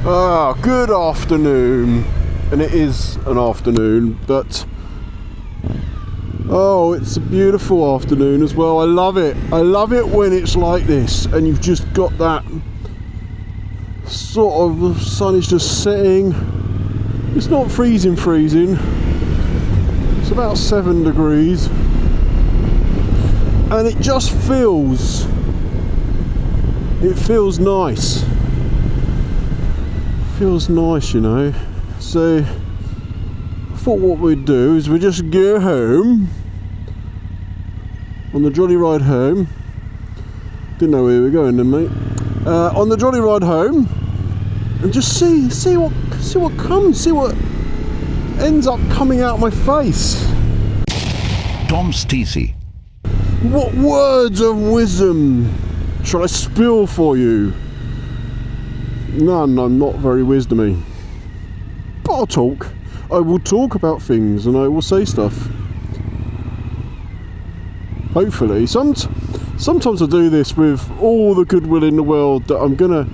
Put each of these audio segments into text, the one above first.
Good afternoon, and it is an afternoon, but oh, it's a beautiful afternoon as well. I love it when it's like this and you've just got that sort of, the sun is just setting. It's not freezing, it's about 7 degrees, and it just feels nice. Feels nice, you know. So I thought what we'd do is we just go home on the jolly ride home. Didn't know where we were going then, mate. On the jolly ride home, and just see what comes, see what ends up coming out my face. TOMSTC. What words of wisdom shall I spill for you? None. I'm not very wisdomy, but I'll talk. I will talk about things and I will say stuff. Hopefully. Sometimes I do this with all the goodwill in the world, that I'm gonna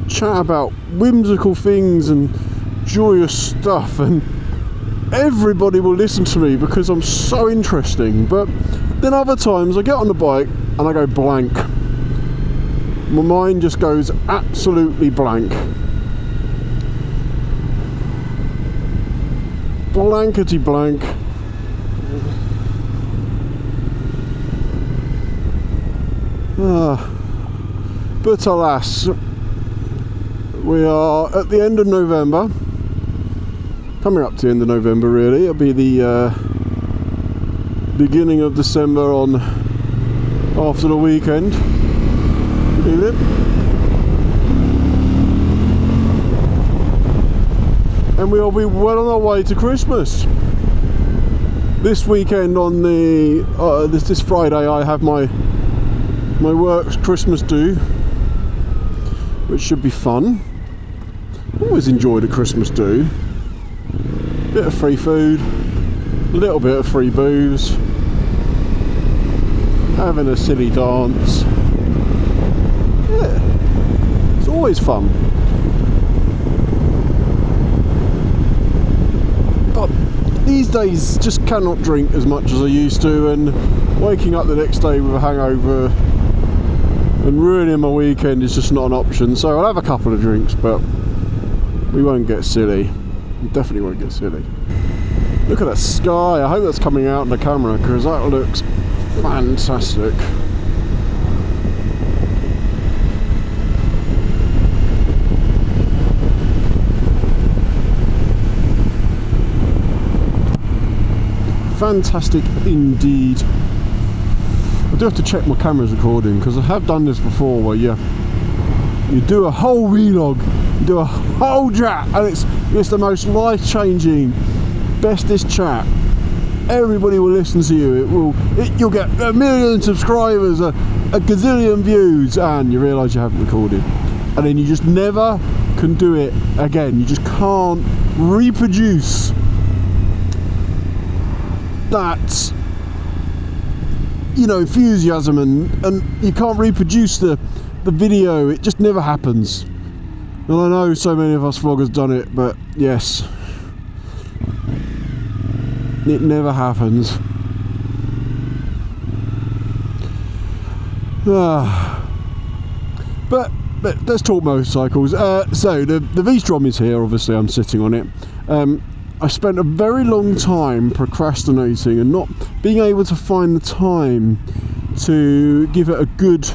chat about whimsical things and joyous stuff, and everybody will listen to me because I'm so interesting. But then other times I get on the bike and I go blank. My mind just goes absolutely blank. Blankety blank. But alas, we are at the end of November. Coming up to the end of November, really. It'll be the beginning of December on after the weekend. And we'll be well on our way to Christmas. This weekend on the this Friday, I have my work's Christmas do, which should be fun. Always enjoyed a Christmas do. Bit of free food, a little bit of free booze, having a silly dance. Yeah, it's always fun. But these days just cannot drink as much as I used to, and waking up the next day with a hangover and ruining my weekend is just not an option. So I'll have a couple of drinks, but we won't get silly. We definitely won't get silly. Look at that sky. I hope that's coming out in the camera, because that looks fantastic. Fantastic indeed. I do have to check my camera's recording, because I have done this before where you do a whole vlog, you do a whole chat, and it's the most life-changing, bestest chat. Everybody will listen to you. You'll get 1 million subscribers, a gazillion views, and you realise you haven't recorded, and then you just never can do it again. You just can't reproduce that, you know, enthusiasm, and you can't reproduce the video. It just never happens. And I know so many of us vloggers done it, but yes, it never happens. But let's talk motorcycles. So the V-STROM is here. Obviously I'm sitting on it. I spent a very long time procrastinating and not being able to find the time to give it a good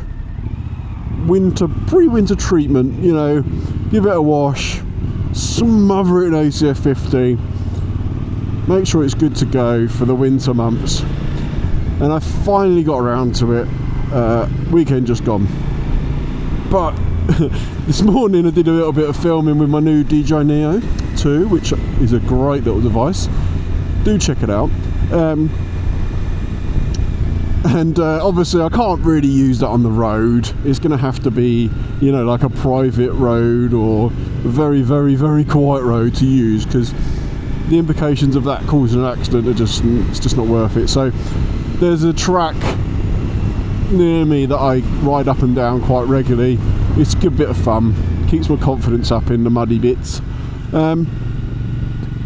pre-winter treatment, you know, give it a wash, smother it in ACF 50, make sure it's good to go for the winter months. And I finally got around to it, weekend just gone. But this morning I did a little bit of filming with my new DJI Neo 2, which is a great little device. Do check it out. And obviously I can't really use that on the road. It's going to have to be, you know, like a private road or a very, very, very quiet road to use, because the implications of that causing an accident are it's just not worth it. So there's a track near me that I ride up and down quite regularly. It's a good bit of fun. keeps my confidence up in the muddy bits. I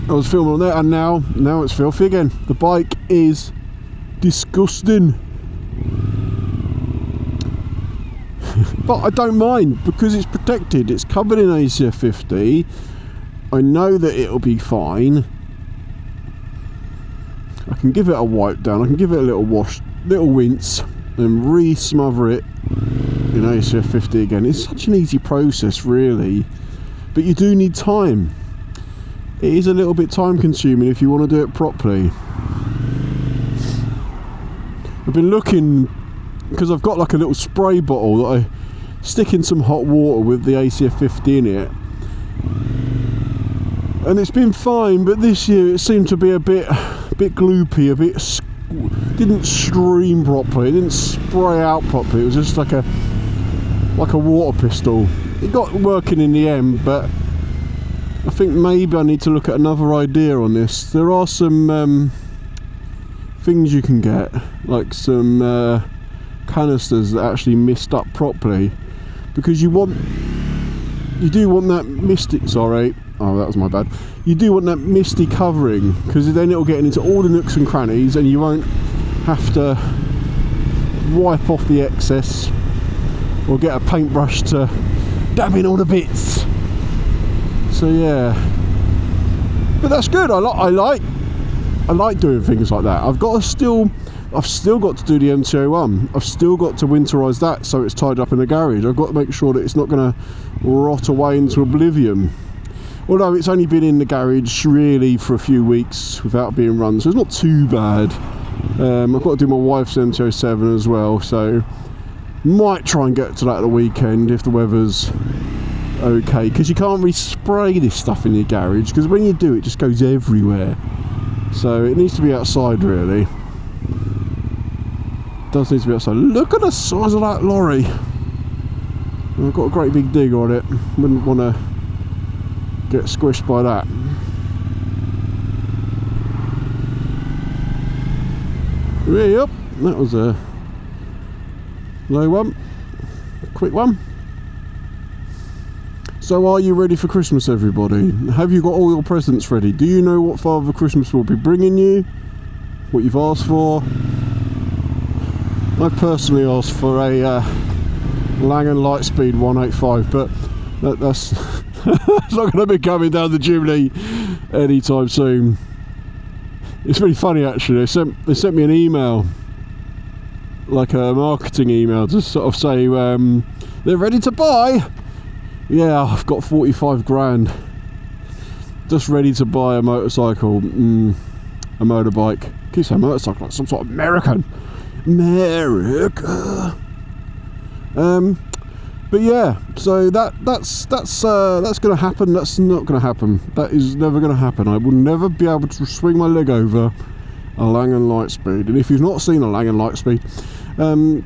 was filming on there, and now it's filthy again. The bike is disgusting. But I don't mind, because it's protected. It's covered in ACF 50. I know that it'll be fine. I can give it a wipe down. I can give it a little wash, little rinse, and re-smother it in ACF 50 again. It's such an easy process, really, but you do need time. It is a little bit time consuming if you want to do it properly. I've been looking, because I've got like a little spray bottle that I stick in some hot water with the ACF 50 in it, and it's been fine, but this year it seemed to be a bit gloopy, didn't stream properly, it didn't spray out properly. It was just like a water pistol. It got working in the end, but I think maybe I need to look at another idea on this. There are some things you can get, like some canisters that actually mist up properly, because you do want that misty, sorry, oh that was my bad, you do want that misty covering, because then it'll get into all the nooks and crannies and you won't have to wipe off the excess or get a paintbrush to dab in all the bits. So yeah, but that's good. I like doing things like that. I've still got to do the MT-01. I've still got to winterise that so it's tied up in the garage. I've got to make sure that it's not going to rot away into oblivion. Although it's only been in the garage really for a few weeks without being run, so it's not too bad. I've got to do my wife's MT-07 as well, so might try and get to that at the weekend if the weather's okay, because you can't re-spray this stuff in your garage, because when you do it just goes everywhere. So it needs to be outside, really. Does need to be outside. Look at the size of that lorry. I've got a great big dig on it. Wouldn't want to get squished by that. Yep, that was a low one, a quick one. So are you ready for Christmas, everybody? Have you got all your presents ready? Do you know what Father Christmas will be bringing you? What you've asked for? I personally asked for a Langen Lightspeed 185, but that's that's not going to be coming down the chimney anytime soon. It's really funny actually. They sent me an email, like a marketing email, to sort of say they're ready to buy. Yeah, I've got 45 grand, just ready to buy a motorcycle, a motorbike. Keep saying motorcycle like some sort of America. But yeah, so that's going to happen. That's not going to happen. That is never going to happen. I will never be able to swing my leg over a Langen Lightspeed. And if you've not seen a Langen Lightspeed,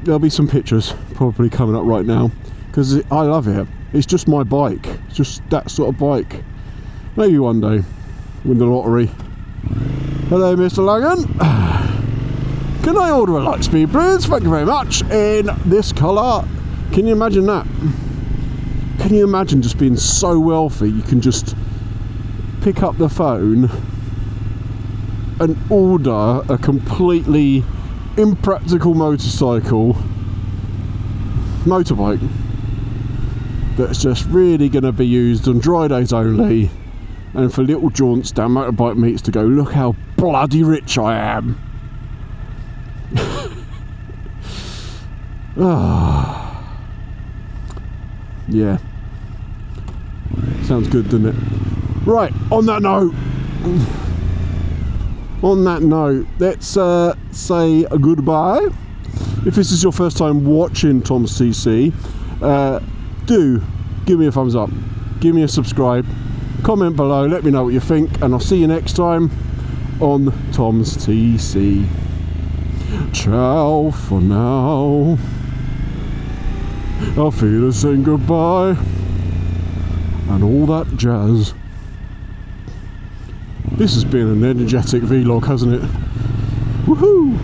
there'll be some pictures probably coming up right now, because I love it. It's just my bike. It's just that sort of bike. Maybe one day win the lottery. Hello, Mr. Langen. Can I order a Lightspeed, please? Thank you very much. In this colour. Can you imagine that? Can you imagine just being so wealthy you can just pick up the phone and order a completely impractical motorbike that's just really going to be used on dry days only, and for little jaunts down motorbike meets to go, look how bloody rich I am. Yeah, sounds good, doesn't it? Right, on that note, let's say goodbye. If this is your first time watching TOMSTC, do give me a thumbs up, give me a subscribe, comment below, let me know what you think, and I'll see you next time on TOMSTC. Ciao for now. Auf Wiedersehen, goodbye, and all that jazz. This has been an energetic vlog, hasn't it? Woohoo!